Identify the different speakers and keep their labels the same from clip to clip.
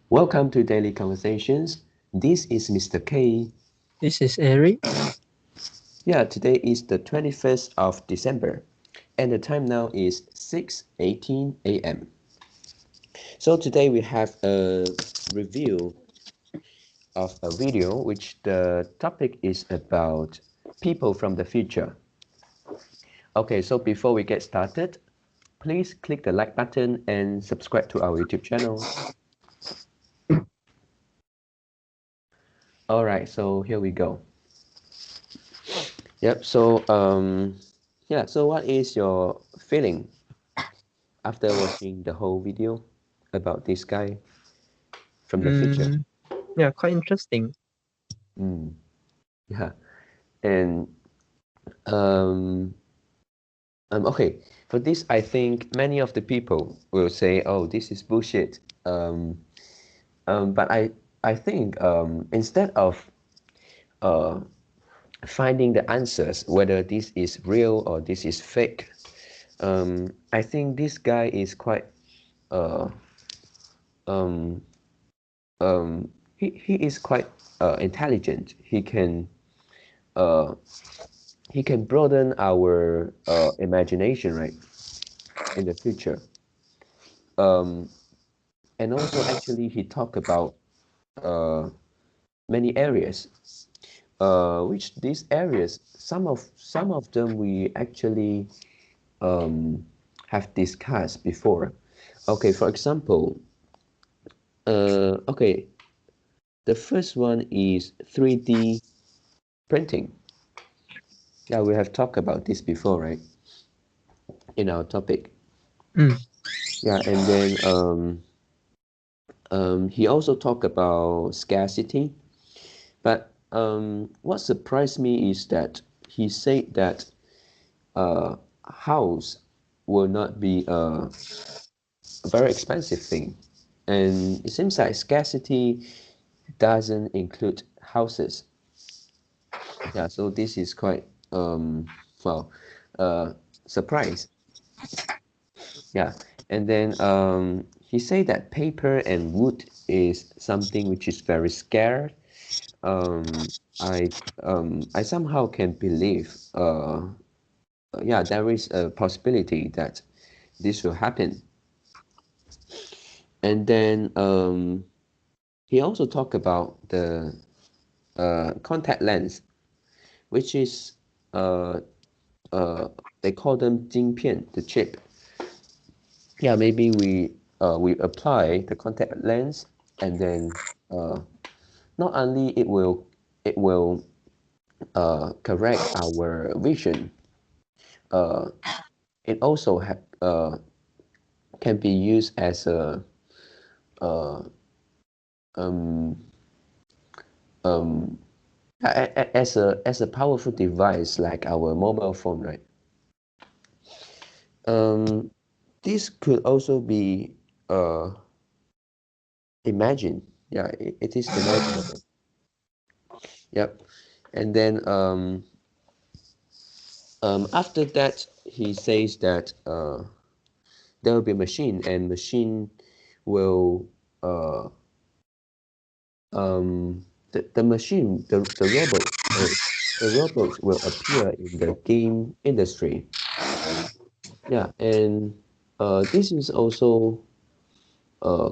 Speaker 1: Welcome to Daily Conversations. This is Mr. K.
Speaker 2: This is Eric.
Speaker 1: Yeah, today is the 21st of December, and the time now is 6:18 a.m. So today we have a review of a video which the topic is about people from the future. Okay, so before we get started, please click the like button and subscribe to our YouTube channel. All right, so here we go. Yep, so what is your feeling after watching the whole video about this guy from the future?
Speaker 2: Mm, yeah, quite interesting.
Speaker 1: Mm, yeah, and um, okay, for this, I think many of the people will say, "Oh, this is bullshit." But I think instead of uh, finding the answers whether this is real or this is fake, I think this guy is quite uh, um, he is quite intelligent. Uh, he can broaden our imagination, right, in the future. Um, and also, actually, he talked about uh, many areas, which these areas, some of them we actually have discussed before. Okay, for example, okay, the first one is 3D printing. Yeah, we have talked about this before, right, in our topic.
Speaker 2: Mm,
Speaker 1: Yeah, and then he also talked about scarcity, but what surprised me is that he said that house will not be a very expensive thing, and it seems like scarcity doesn't include houses. Yeah, so this is quite well uh, surprise. Yeah, and then he said that paper and wood is something which is very scarce. um, I I somehow can believe yeah, there is a possibility that this will happen. And then he also talked about the contact lens, which is uh, uh, they call them 晶片, the chip. Yeah, maybe we apply the contact lens, and then uh, not only it will correct our vision, uh, it also can be used as a uh, um, um, as a powerful device like our mobile phone, right? Um, this could also be uh, imagined. Yeah, it is imaginable. Yep. And then after that, he says that there will be a machine, and machine will uh, the machine the robots will appear in the game industry. Yeah, and this is also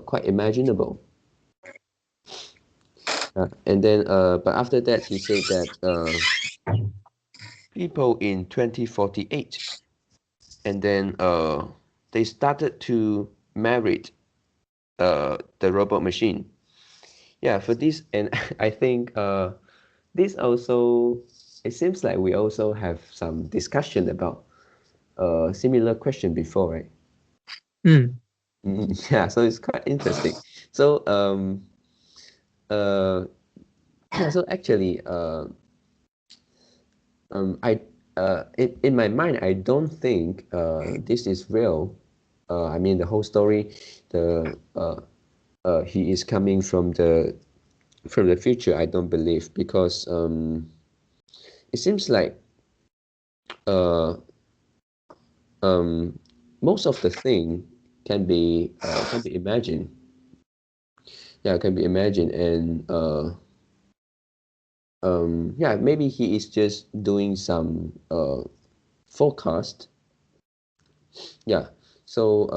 Speaker 1: quite imaginable. And then but after that he said that people in 2048, and then they started to marry the robot machine. Yeah, for this, and I think this also, it seems like we also have some discussion about similar question before, right?
Speaker 2: mm,
Speaker 1: Yeah, so it's quite interesting. So uh yeah, so actually I in my mind I don't think this is real. I mean the whole story, the he is coming from the future. I don't believe, because it seems like uh most of the thing can be imagined. yeah, can be imagined. And yeah, maybe he is just doing some forecast. Yeah. So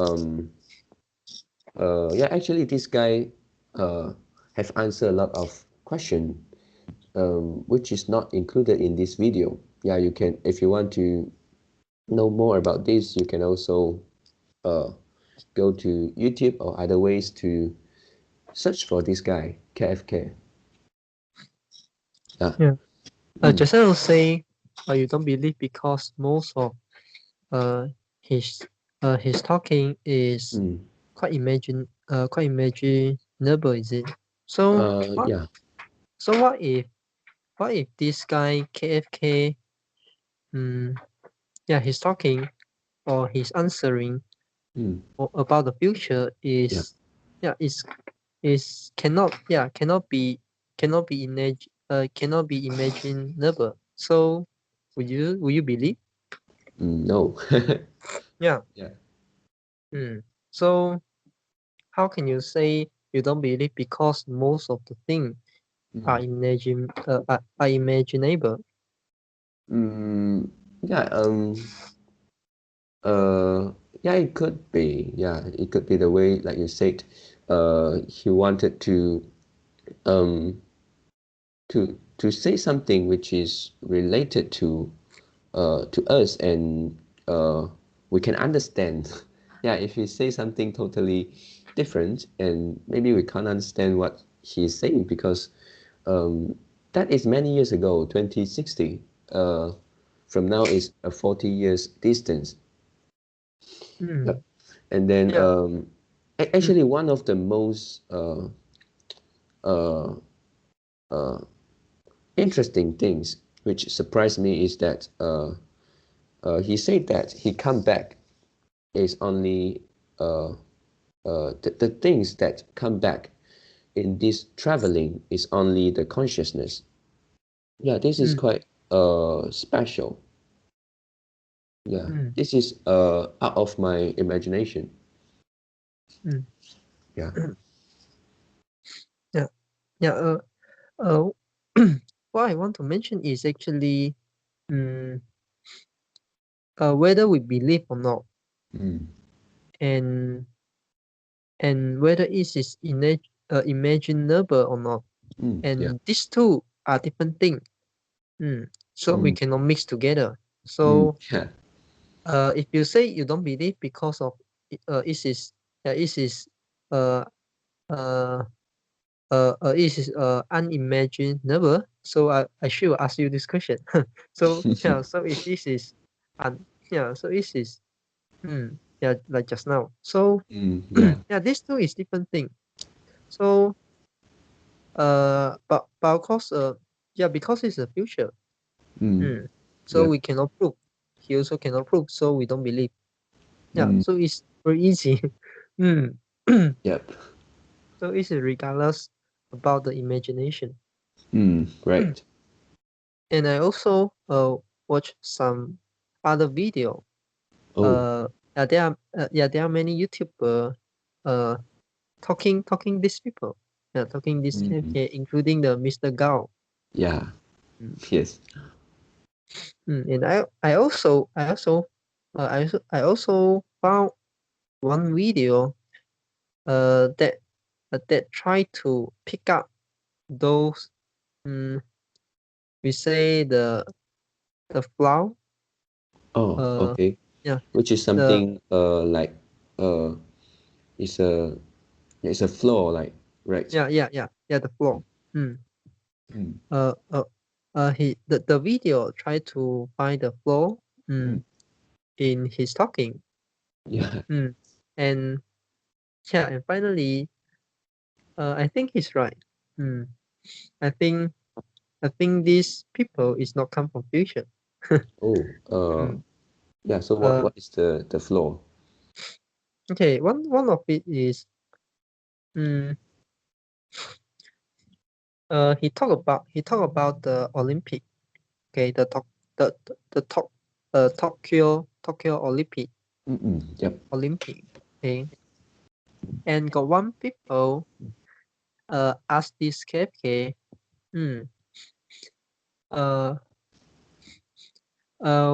Speaker 1: yeah, actually this guy uh have answered a lot of question which is not included in this video. Yeah, you can, if you want to know more about this, you can also uh go to YouTube or other ways to search for this guy KFK. Yeah.
Speaker 2: Yeah.
Speaker 1: Mm,
Speaker 2: Just now say, you don't believe because most of uh his his talking is
Speaker 1: mm.
Speaker 2: quite imaginable, is it? So what?
Speaker 1: Yeah.
Speaker 2: So what if this guy KFK, yeah, he's talking or he's answering
Speaker 1: Mm,
Speaker 2: about the future
Speaker 1: yeah.
Speaker 2: is, yeah, is cannot be imaginable. So would you believe?
Speaker 1: No.
Speaker 2: Yeah.
Speaker 1: Yeah.
Speaker 2: So how can you say you don't believe because most of the things
Speaker 1: Mm.
Speaker 2: are imaginable?
Speaker 1: Mm, yeah. Uh, yeah, it could be. Yeah, it could be the way, like you said, he wanted um to say something which is related to us, and we can understand. Yeah, if he say something totally different, and maybe we can't understand what he's saying because um, that is many years ago, 2060. From now is a 40 years distance. Yeah.
Speaker 2: Mm,
Speaker 1: And then
Speaker 2: yeah. Mm,
Speaker 1: actually one of the most uh, uh, interesting things which surprised me is that he said that he come back is only the things that come back in this traveling is only the consciousness. Yeah, this is
Speaker 2: mm,
Speaker 1: quite special. Yeah,
Speaker 2: mm,
Speaker 1: this is out of my imagination.
Speaker 2: mm.
Speaker 1: Yeah.
Speaker 2: Yeah. Yeah. Uh, what I want to mention is actually, mm, whether we believe or not,
Speaker 1: Mm,
Speaker 2: and whether it is imaginable or not,
Speaker 1: yeah.
Speaker 2: and these two are different things. So we
Speaker 1: Mm,
Speaker 2: cannot mix together. So
Speaker 1: yeah.
Speaker 2: if you say you don't believe because of it is uh uh it is unimaginable, so I should ask you this question. So yeah, so if this is yeah, so this is yeah, like just now. So
Speaker 1: Yeah.
Speaker 2: yeah, these two is different thing. So but of course yeah, because it's the future.
Speaker 1: Mm,
Speaker 2: Mm. So
Speaker 1: yeah.
Speaker 2: we cannot prove. He also cannot prove, so we don't believe. Yeah,
Speaker 1: Mm,
Speaker 2: so it's very easy. mm.
Speaker 1: yep.
Speaker 2: So it's regardless about the imagination.
Speaker 1: Right.
Speaker 2: And I also watch some other video.
Speaker 1: Oh.
Speaker 2: Yeah, there are many YouTuber uh talking these people. Yeah, talking this
Speaker 1: Mm,
Speaker 2: KFK, including the Mr. Gao.
Speaker 1: yeah.
Speaker 2: Mm.
Speaker 1: Yes.
Speaker 2: And I also found one video that that try to pick up those, um, we say the flaw.
Speaker 1: Oh,
Speaker 2: Uh,
Speaker 1: okay.
Speaker 2: yeah,
Speaker 1: Which is
Speaker 2: the
Speaker 1: something like uh it's a flaw, like, right.
Speaker 2: yeah, the flaw. Mm.
Speaker 1: Mm,
Speaker 2: Uh, uh, the video try to find the flaw,
Speaker 1: mm,
Speaker 2: in his talking.
Speaker 1: yeah.
Speaker 2: Mm. And yeah, and finally, I think he's right. Mm. I think I think these people is not come from fusion.
Speaker 1: Oh,
Speaker 2: Mm.
Speaker 1: yeah. So what
Speaker 2: Uh,
Speaker 1: what is the flaw?
Speaker 2: okay, one of it is, mm, he talk about the Olympic. Okay, the Tokyo
Speaker 1: Yep.
Speaker 2: Olympic. Okay, and got one people. asked this KFK, hmm, uh,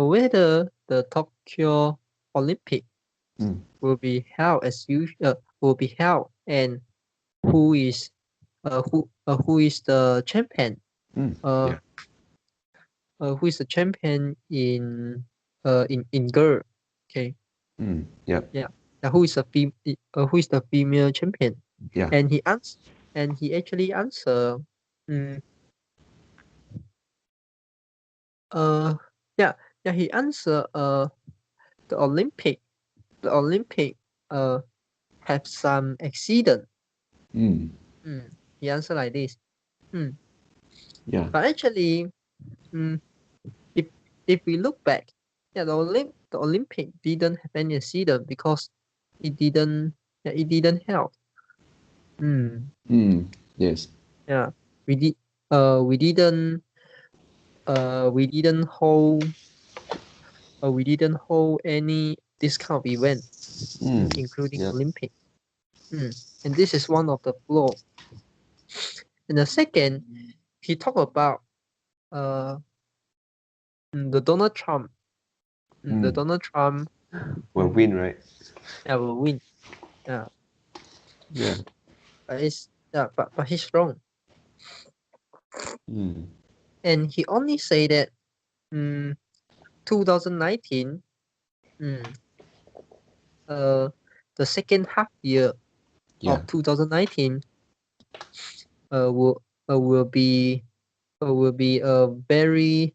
Speaker 2: whether the Tokyo Olympic
Speaker 1: Mm.
Speaker 2: will be held as usual, will be held, and who is who is the champion?
Speaker 1: Mm.
Speaker 2: Uh,
Speaker 1: Yeah.
Speaker 2: who is the champion in girl? Okay,
Speaker 1: Mm. Yep.
Speaker 2: yeah. Who is who is the female champion?
Speaker 1: Yeah.
Speaker 2: And he actually answer, mm, uh, yeah, he answer, the Olympic uh have some accident.
Speaker 1: Mm.
Speaker 2: Mm, he answer like this. Mm,
Speaker 1: Yeah.
Speaker 2: but actually, mm, if we look back, yeah, the Olympic didn't have any accident because it didn't it didn't help. Mm,
Speaker 1: Mm. Yes.
Speaker 2: yeah, we did we didn't we didn't hold any this kind of event,
Speaker 1: Mm.
Speaker 2: including
Speaker 1: Yep.
Speaker 2: Olympic. And this is one of the flaw. And the second, he talked about uh the Donald Trump. The
Speaker 1: Mm.
Speaker 2: Donald Trump,
Speaker 1: Will
Speaker 2: mm,
Speaker 1: win, right?
Speaker 2: yeah, will win. Yeah,
Speaker 1: Yeah.
Speaker 2: but it's yeah, but he's wrong.
Speaker 1: Mm.
Speaker 2: And he only say that, mm, 2019, mm, uh the second half year
Speaker 1: Yeah.
Speaker 2: of 2019 will will be a very,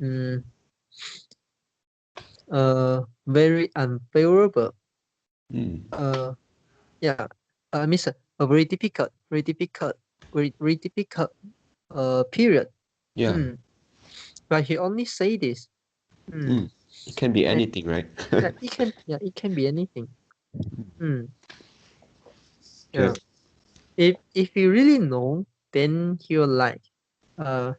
Speaker 2: mm, very unfavorable,
Speaker 1: Mm.
Speaker 2: uh yeah, I mean a very difficult, very difficult period.
Speaker 1: Yeah.
Speaker 2: Mm. But he only say this. Mm.
Speaker 1: Mm. It can be
Speaker 2: And
Speaker 1: anything, right?
Speaker 2: it can be anything. Mm. Yeah.
Speaker 1: Yep.
Speaker 2: If you really know, then you're like, uh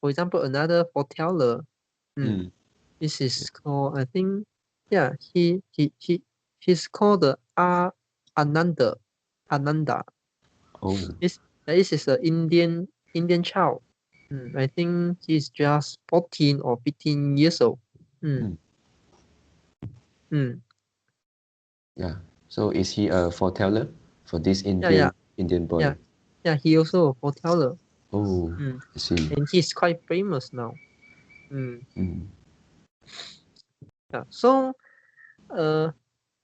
Speaker 2: for example, another foreteller. Mm.
Speaker 1: Mm.
Speaker 2: This is called, I think, yeah, he's called the Ananda. Ananda.
Speaker 1: Oh.
Speaker 2: This is an Indian child. I think he's just 14 or 15 years old. Mm,
Speaker 1: Mm.
Speaker 2: mm.
Speaker 1: Yeah. So is he a foreteller for this
Speaker 2: Yeah, yeah,
Speaker 1: Indian
Speaker 2: yeah,
Speaker 1: boy?
Speaker 2: yeah. He also a foreteller.
Speaker 1: Oh,
Speaker 2: Mm.
Speaker 1: I see.
Speaker 2: And he's quite famous now. Mm.
Speaker 1: Mm.
Speaker 2: Yeah. So, uh,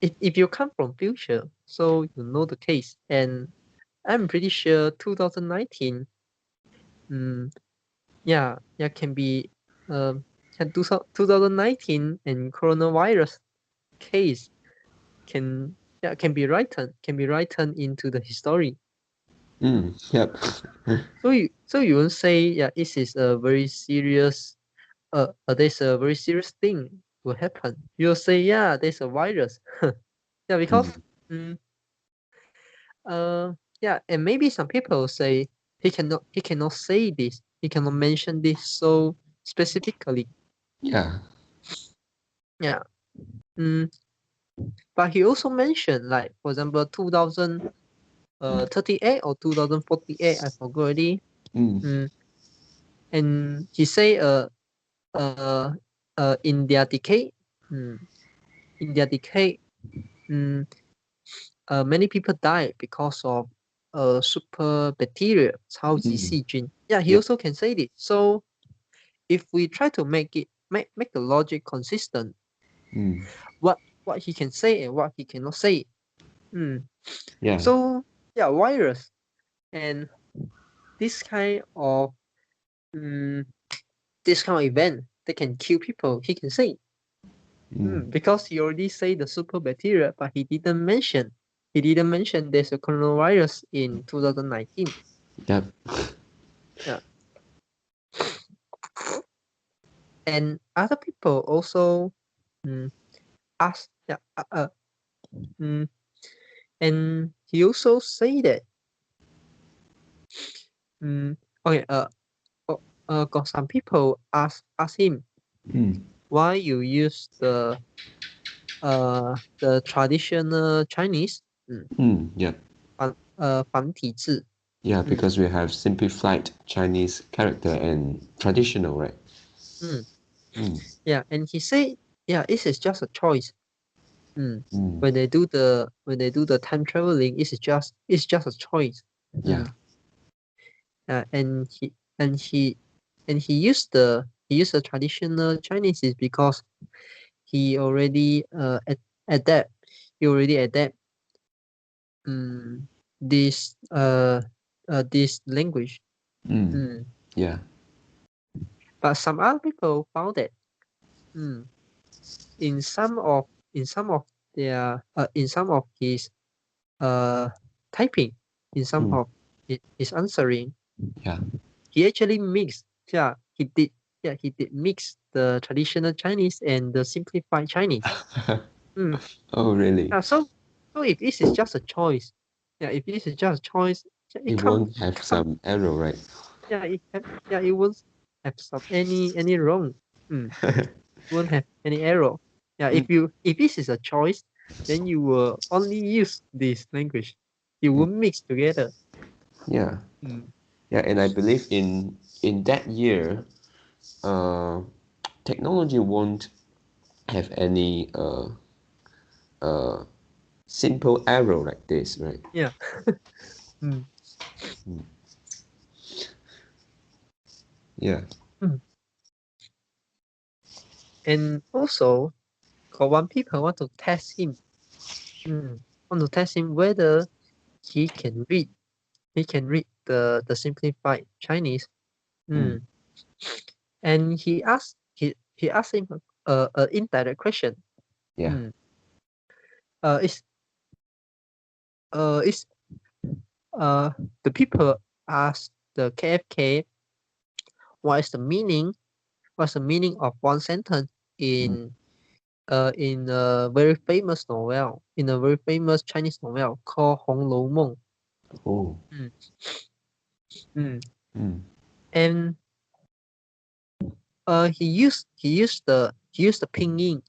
Speaker 2: if you come from future, so you know the case, and I'm pretty sure 2019, mm, yeah, can be, can 2019 and coronavirus case can be written into the history.
Speaker 1: Mm. Yep.
Speaker 2: So you won't say, yeah, this is a very serious, there's a very serious thing will happen. You'll say, yeah, there's a virus. Yeah, because,
Speaker 1: Mm.
Speaker 2: mm, yeah, and maybe some people say he cannot say this, he cannot mention this so specifically.
Speaker 1: Yeah.
Speaker 2: Yeah. Mm, but he also mentioned, like, for example, 2038 or 2048, I forgot already.
Speaker 1: Mm.
Speaker 2: Mm, and he say, uh, in their decade, mm, in their decade, mm, many people died because of super bacteria, 超级
Speaker 1: Mm.
Speaker 2: 细菌. Yeah, he
Speaker 1: Yep.
Speaker 2: also can say this. So if we try to make the logic consistent,
Speaker 1: Mm.
Speaker 2: what he can say and what he cannot say. Mm.
Speaker 1: Yeah.
Speaker 2: So yeah, virus and this kind of, mm, this kind of event that can kill people, he can say.
Speaker 1: Mm.
Speaker 2: Because he already say the super bacteria, but he didn't mention there's a coronavirus in 2019.
Speaker 1: Yep.
Speaker 2: Yeah, and other people also, mm, ask, yeah, mm, and he also say that, mm, okay, got some people ask him
Speaker 1: Mm.
Speaker 2: why you use the traditional Chinese,
Speaker 1: Mm. Yep.
Speaker 2: 繁体字.
Speaker 1: Yeah,
Speaker 2: Mm,
Speaker 1: because we have simplified Chinese character and traditional, right?
Speaker 2: mm.
Speaker 1: Mm,
Speaker 2: Yeah, and he said, yeah, this is just a choice. Mm.
Speaker 1: mm,
Speaker 2: When they do the time traveling, it's just a choice.
Speaker 1: yeah.
Speaker 2: Mm. And he used the traditional Chinese is because he already adapt he already adapt um, this language.
Speaker 1: Mm,
Speaker 2: Mm.
Speaker 1: yeah.
Speaker 2: But some other people found that mm, in some of in some of his uh typing, in some
Speaker 1: Mm,
Speaker 2: of his answering,
Speaker 1: yeah.
Speaker 2: he actually mixed. He did mix the traditional Chinese and the simplified Chinese. Mm.
Speaker 1: Oh, really?
Speaker 2: So if this is just a choice, if this is just a choice,
Speaker 1: It won't
Speaker 2: it
Speaker 1: have
Speaker 2: come,
Speaker 1: some error, right?
Speaker 2: it won't have some any wrong. Mm, won't have any error.
Speaker 1: Mm,
Speaker 2: If this is a choice, then you will only use this language. You
Speaker 1: mm,
Speaker 2: won't mix together.
Speaker 1: yeah.
Speaker 2: Mm,
Speaker 1: Yeah, and I believe in that year, uh, technology won't have any simple error like this, right?
Speaker 2: yeah. Mm,
Speaker 1: Mm, yeah.
Speaker 2: mm. And also, got one people want to test him. Want to test him whether he can read. He can read the simplified Chinese.
Speaker 1: Mm,
Speaker 2: Mm. And he asked him a indirect question.
Speaker 1: yeah.
Speaker 2: Mm. Uh, is is uh the people asked the KFK what is the meaning what's the meaning of one sentence
Speaker 1: Mm,
Speaker 2: in a very famous novel, in a very famous Chinese novel called Hong Lou Meng.
Speaker 1: oh.
Speaker 2: Mm. Mm.
Speaker 1: Mm,
Speaker 2: And he used the pinyin.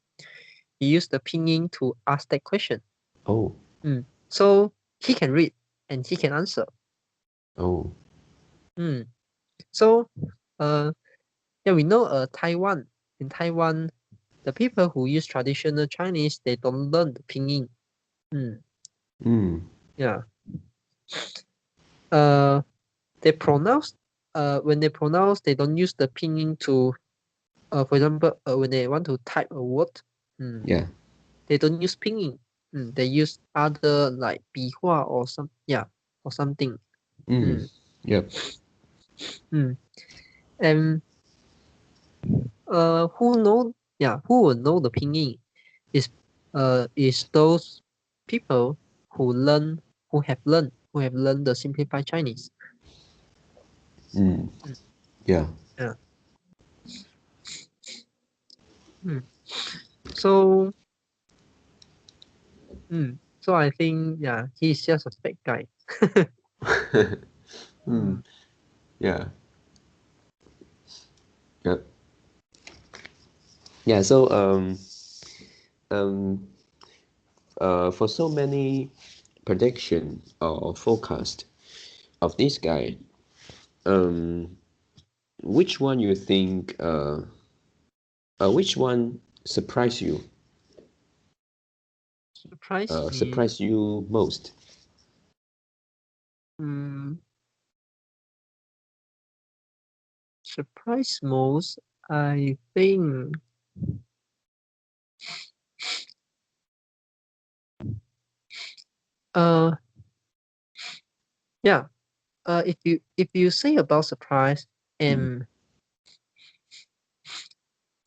Speaker 2: He used the pinyin to ask that question.
Speaker 1: oh.
Speaker 2: So he can read and he can answer.
Speaker 1: Oh.
Speaker 2: Mm. So uh we know Taiwan. In Taiwan, the people who use traditional Chinese, they don't learn the pinyin. Mm.
Speaker 1: Mm,
Speaker 2: Yeah. Uh they pronounce when they pronounce, they don't use the pinyin to for example, when they want to type a word, mm,
Speaker 1: yeah.
Speaker 2: they don't use pinyin. They use other like 笔画 or or something.
Speaker 1: Mm,
Speaker 2: Mm.
Speaker 1: yep.
Speaker 2: Mm. And who will know the pinyin is those people who have learned the simplified Chinese.
Speaker 1: Mm,
Speaker 2: Mm.
Speaker 1: yeah.
Speaker 2: Yeah. Mm. So so I think he's just a fake guy.
Speaker 1: Mm,
Speaker 2: Mm.
Speaker 1: yeah. Yep. Yeah. So um for so many prediction or forecast of this guy, um, which one you think which one surprised you
Speaker 2: Surprised me.
Speaker 1: surprised you most?
Speaker 2: Mm, surprised most, I think. Uh, yeah. If you say about surprise,
Speaker 1: Mm,
Speaker 2: and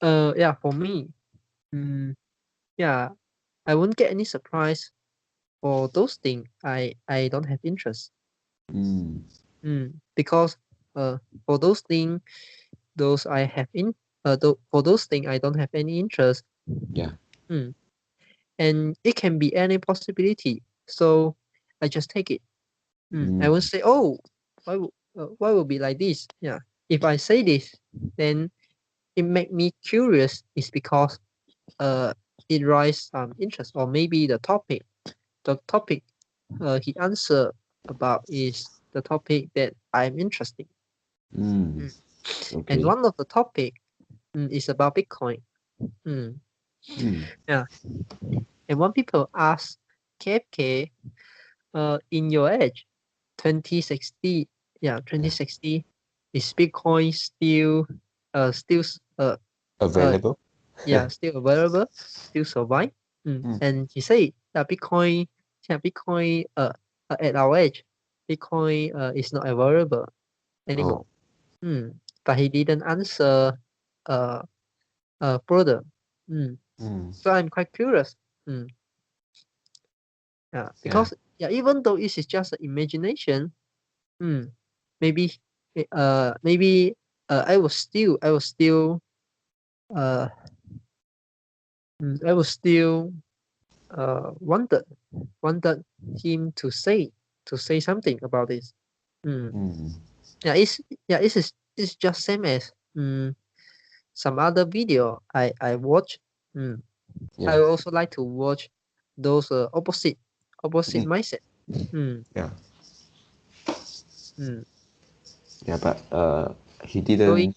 Speaker 2: for me, mm, yeah, I won't get any surprise for those things. I don't have interest.
Speaker 1: mm,
Speaker 2: Because for those things, those I have in for those things I don't have any interest.
Speaker 1: yeah.
Speaker 2: Mm, and it can be any possibility. So I just take it. I
Speaker 1: Mm,
Speaker 2: will say, oh, why will be like this? Yeah. If I say this, then it make me curious. Is because uh it rise some interest, or maybe the topic he answer about is the topic that I'm interested.
Speaker 1: Mm.
Speaker 2: And
Speaker 1: Okay.
Speaker 2: one of the topic is about Bitcoin.
Speaker 1: Mm.
Speaker 2: Yeah. And when people ask KFK, in your age, 2060, 2060, is Bitcoin still uh
Speaker 1: Available.
Speaker 2: still available, still survive?
Speaker 1: Mm.
Speaker 2: And he said that Bitcoin at our age, Bitcoin is not available
Speaker 1: Oh.
Speaker 2: anymore. But he didn't answer uh further.
Speaker 1: Mm.
Speaker 2: So I'm quite curious.
Speaker 1: Yeah.
Speaker 2: Because even though it is just an imagination, hmm, maybe maybe uh I was still wanted him to say something about this. Mm.
Speaker 1: Mm.
Speaker 2: It's just same as some other video I watch. Mm. I
Speaker 1: Yeah.
Speaker 2: also like to watch those opposite
Speaker 1: Mm.
Speaker 2: mindset. Mm.
Speaker 1: Yeah.
Speaker 2: Mm.
Speaker 1: Yeah. But he
Speaker 2: So he,
Speaker 1: didn't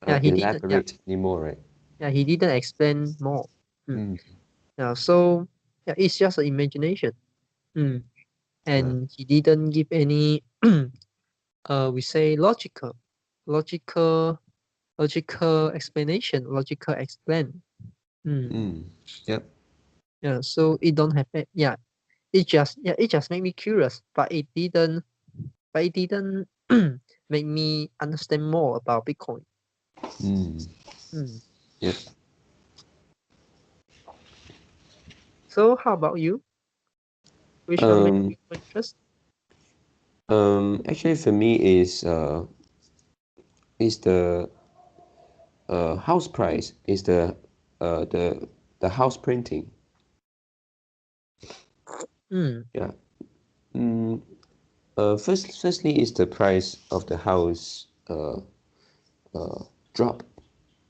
Speaker 2: he didn't
Speaker 1: elaborate anymore, right?
Speaker 2: he didn't explain more. Mm.
Speaker 1: Mm.
Speaker 2: So it's just an imagination. Mm.
Speaker 1: Yeah.
Speaker 2: And he didn't give any we say logical explanation, logical explain. Mm.
Speaker 1: Mm. Yep.
Speaker 2: So it don't have it. It just made me curious, but it didn't make me understand more about Bitcoin.
Speaker 1: Mm.
Speaker 2: Mm.
Speaker 1: Yep.
Speaker 2: So how about you? Which one make
Speaker 1: Um.
Speaker 2: you more interest?
Speaker 1: Actually, for me, is the house price, is uh the the house printing.
Speaker 2: Mm.
Speaker 1: Yeah. Mm. Firstly, is the price of the house drop,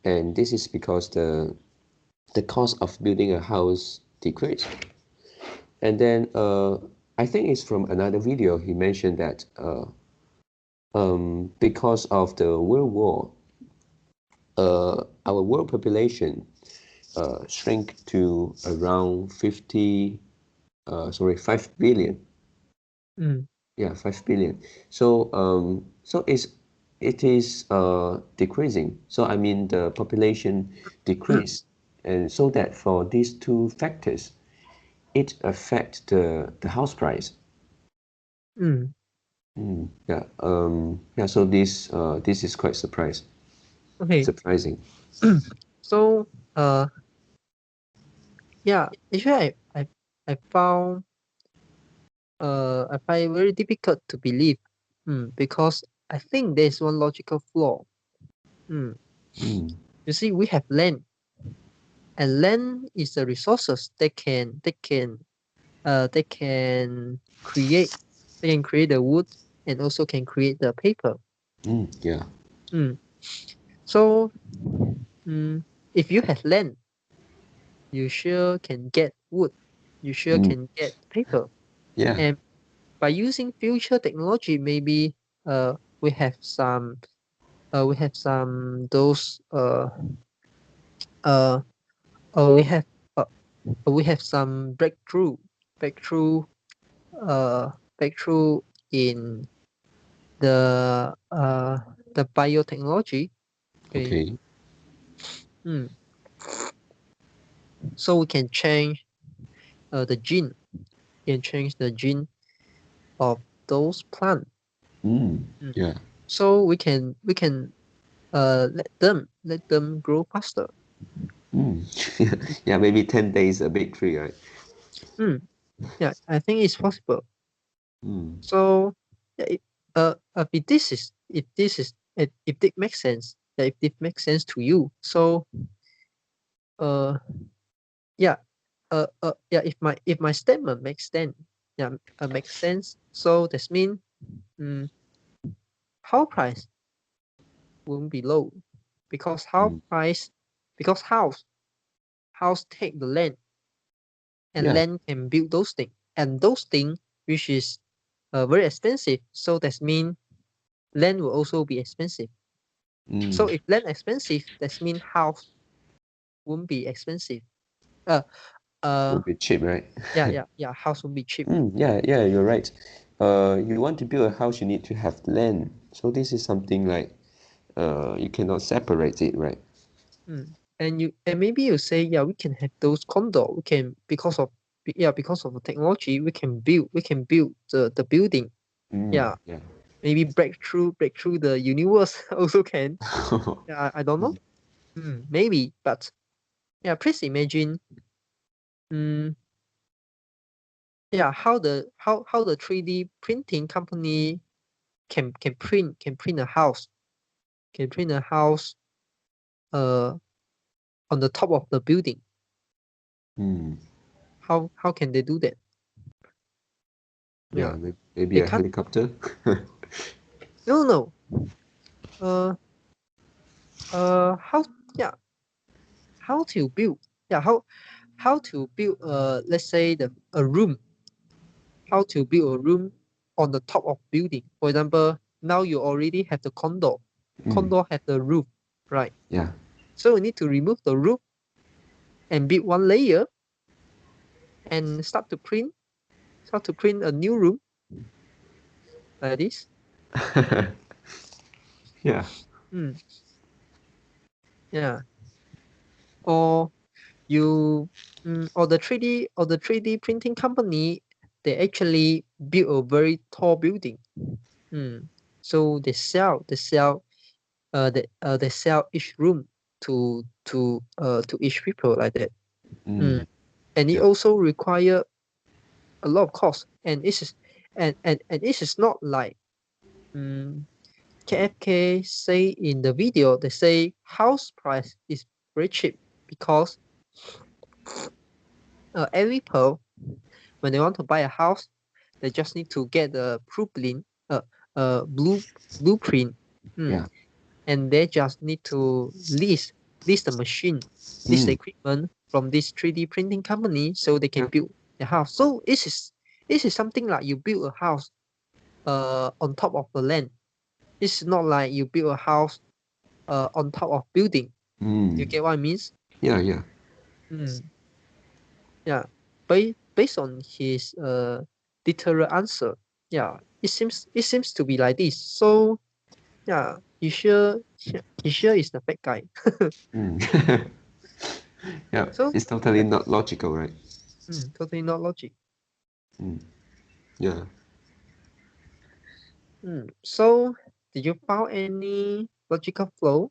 Speaker 1: and this is because the cost of building a house decreased. And then I think it's from another video he mentioned that because of the World War, our world population shrank to around 5 billion.
Speaker 2: Mm.
Speaker 1: Yeah, 5 billion. So it is decreasing. So I mean the population decrease, and so that for these two factors, it affects the house price.
Speaker 2: Mm.
Speaker 1: Yeah. Yeah. So this is quite
Speaker 2: Okay.
Speaker 1: surprising.
Speaker 2: So actually I found I find it very difficult to believe. Because I think there's one logical flaw. Mm.
Speaker 1: Mm.
Speaker 2: You see, we have land, and land is the resources they can create the wood and also can create the paper.
Speaker 1: Mm. Yeah.
Speaker 2: Mm. So if you have land, you sure can get wood, you sure
Speaker 1: Mm.
Speaker 2: can get paper,
Speaker 1: Yeah.
Speaker 2: and by using future technology, maybe we have some those uh, uh we have uh, we have some breakthrough uh breakthrough in the uh the biotechnology. Okay.
Speaker 1: Okay.
Speaker 2: mm. So we can change the gene, can change the gene of those plants.
Speaker 1: Mm.
Speaker 2: Mm.
Speaker 1: Yeah.
Speaker 2: So we can let them grow faster.
Speaker 1: Mm. Yeah. Maybe 10 days a big tree, right?
Speaker 2: mm. I think it's possible.
Speaker 1: Mm.
Speaker 2: So if this makes sense, if it makes sense to you, so uh yeah if my statement makes sense, makes sense, so that means um, house price won't be low, because
Speaker 1: Mm.
Speaker 2: house take the land, and
Speaker 1: Yeah.
Speaker 2: land can build those things, and those things which is very expensive. So that means land will also be expensive. So if land expensive, that means house won't be expensive. Uh,
Speaker 1: Will be cheap, right?
Speaker 2: yeah. House will be cheap.
Speaker 1: Yeah, you're right. You want to build a house, you need to have land. So this is something like you cannot separate it, right?
Speaker 2: And maybe you say, yeah, we can have those condo. We can because of the technology, we can build the building. Yeah,
Speaker 1: Yeah.
Speaker 2: maybe break through the universe also can. Yeah, I don't know. Maybe, but yeah, please imagine. Mm, yeah, how the 3D printing company can print a house, can print a house uh on the top of the building.
Speaker 1: Mm.
Speaker 2: How can they do that?
Speaker 1: Yeah,
Speaker 2: Yeah,
Speaker 1: maybe
Speaker 2: they
Speaker 1: a
Speaker 2: can't.
Speaker 1: helicopter.
Speaker 2: No. Uh, how yeah how to build yeah how to build let's say a room, how to build a room on the top of building. For example, now you already have the condo. Condo have the roof, right?
Speaker 1: Yeah.
Speaker 2: So you need to remove the roof and build one layer and start to print a new room like this.
Speaker 1: Yeah.
Speaker 2: mm, yeah. Or you or the 3D printing company, they actually build a very tall building. So they sell each room to each people like that.
Speaker 1: Mm.
Speaker 2: And it
Speaker 1: Yeah.
Speaker 2: also require a lot of cost. And this is not like KFK say in the video. They say house price is very cheap because every people, when they want to buy a house, they just need to get the blueprint. Mm,
Speaker 1: Yeah.
Speaker 2: and they just need to lease the machine, lease the
Speaker 1: Mm.
Speaker 2: equipment from this 3D printing company so they can
Speaker 1: Yeah.
Speaker 2: build the house. So this is something like you build a house on top of the land. It's not like you build a house on top of building. You
Speaker 1: Mm.
Speaker 2: get what I mean?
Speaker 1: Yeah, yeah.
Speaker 2: Mm, yeah. Based on his literal answer, yeah, it seems to be like this. So yeah, he sure is the bad guy.
Speaker 1: Mm. Yeah,
Speaker 2: So
Speaker 1: it's totally not logical, right?
Speaker 2: totally not logic.
Speaker 1: Yeah.
Speaker 2: So did you found any logical flow?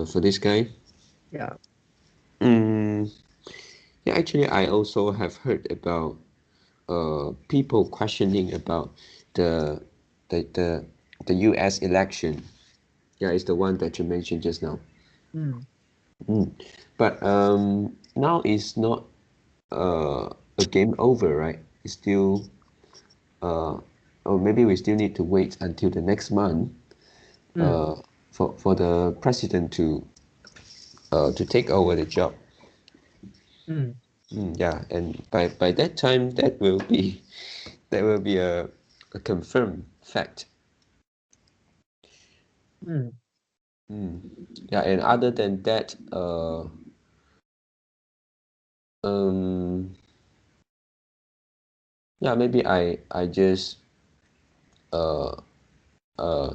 Speaker 1: For this guy,
Speaker 2: Yeah.
Speaker 1: mm, yeah, actually, I also have heard about people questioning about the the the the U.S. election. Yeah, it's the one that you mentioned just now.
Speaker 2: Mm,
Speaker 1: But now it's not a game over, right? It's still or maybe we still need to wait until the next month
Speaker 2: mm,
Speaker 1: uh, for the president to take over the job.
Speaker 2: mm,
Speaker 1: Yeah, and by that time, that will be a confirmed fact.
Speaker 2: mm,
Speaker 1: Yeah, and other than that, um, yeah, maybe I just uh uh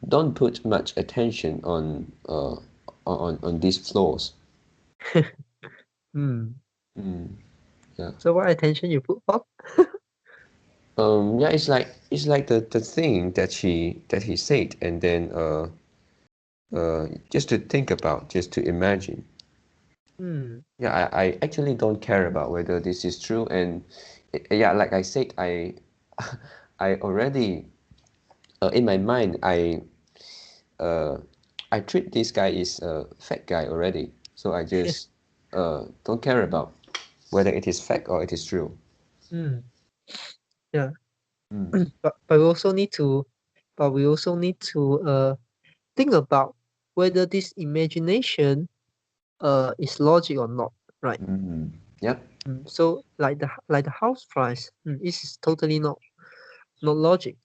Speaker 1: don't put much attention on these flaws.
Speaker 2: mm.
Speaker 1: Yeah.
Speaker 2: So what attention you put for?
Speaker 1: Yeah, it's like the thing that he said, and then just to think about, just to imagine.
Speaker 2: Mm,
Speaker 1: Yeah, I actually don't care about whether this is true, and yeah, like I said, I already in my mind uh I treat this guy is a fat guy already, so I just don't care about whether it is fact or it is true.
Speaker 2: mm, yeah.
Speaker 1: Mm.
Speaker 2: But we also need to think about whether this imagination is logic or not, right?
Speaker 1: Mm. Yep.
Speaker 2: So like the house price, this is totally not logic.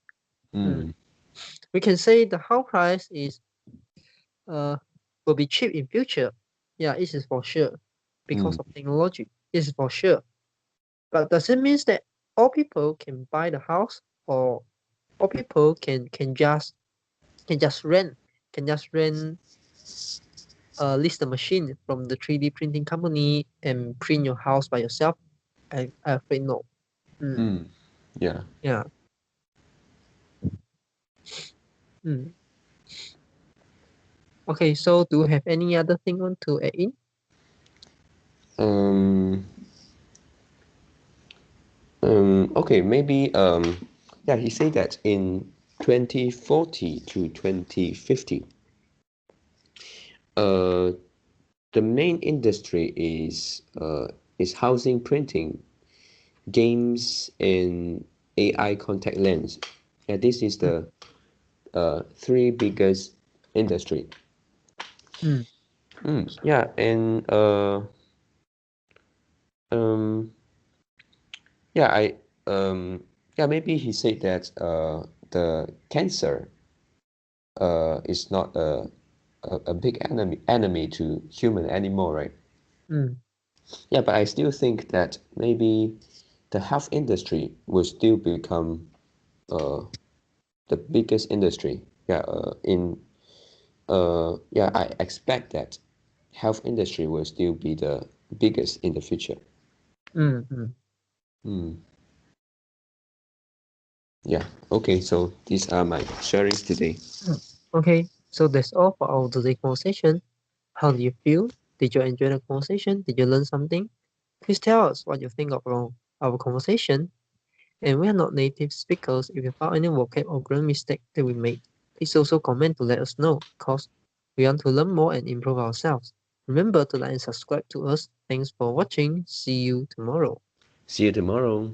Speaker 2: Mm.
Speaker 1: Mm,
Speaker 2: We can say the house price is uh will be cheap in future. Yeah, this is for sure because
Speaker 1: mm,
Speaker 2: of technology. This is for sure. But does it mean that all people can buy the house, or all people can just rent can just rent list the machine from the 3D printing company and print your house by yourself? I afraid no. Mm,
Speaker 1: mm, yeah.
Speaker 2: yeah. Mm. Okay, so do you have any other thing want to add in?
Speaker 1: Um, okay, maybe yeah, he said that in 2040 to 2050, uh, the main industry is housing printing, games, and AI contact lens. Yeah, this is
Speaker 2: Mm,
Speaker 1: the three biggest industry.
Speaker 2: mm,
Speaker 1: Yeah, and um, yeah, yeah, maybe he said that the cancer is not a big enemy to human anymore, right?
Speaker 2: mm,
Speaker 1: Yeah, but I still think that maybe the health industry will still become uh, the biggest industry. Yeah, yeah, I expect that health industry will still be the biggest in the future.
Speaker 2: mm.
Speaker 1: Hmm. Yeah. Okay. So these are my sharings today.
Speaker 2: Mm. Okay, so that's all for our today conversation. How do you feel? Did you enjoy the conversation? Did you learn something? Please tell us what you think of our conversation. And we are not native speakers. If you found any vocab or grammar mistake that we made, please also comment to let us know, because we want to learn more and improve ourselves. Remember to like and subscribe to us. Thanks for watching. See you tomorrow.
Speaker 1: See you tomorrow.